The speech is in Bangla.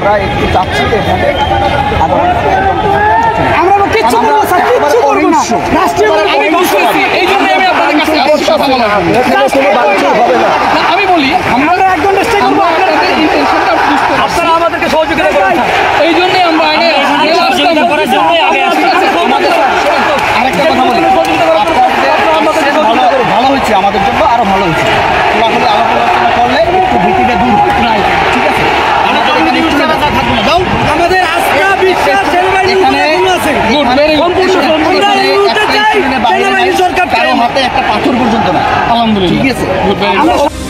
আমরা একটু চাচ্ছি এখানে আমরা কিচ্ছু করবো স্যার, কিচ্ছু করবো না। রাষ্ট্রীয় আমি বলছি, এই জন্য আমি আপনাদের কাছে আসছি কথা বলার জন্য। আমি বলি আমরা এক ঘন্টা স্টে করবো। আমরা তাদের ইন্টেনশনটা বুঝতে পারছি। আপনারা আমাদেরকে সহযোগিতা করেন। এই জন্যই আমরা আইনে সহযোগিতা করার জন্যই আগে আসছি। আরেকটা কথা বলি, ভালো হয়েছে আমাদের জন্য, আরো ভালো হয়েছে। খোলাখুলি আলাপ আলোচনা করলে একটু ভীতিটা দূর হয়। ঠিক আছে, আমাদের আস্থা বিশ্বাস সেনাবাহিনীর উপরে এখনো আছে। Good, very good. আমরা এই মুহূর্তে চাই সেনাবাহিনী সরকার চাই। কারো হাতে একটা পাথর পর্যন্ত না। আলহামদুলিল্লাহ, ঠিক আছে। Good, very good.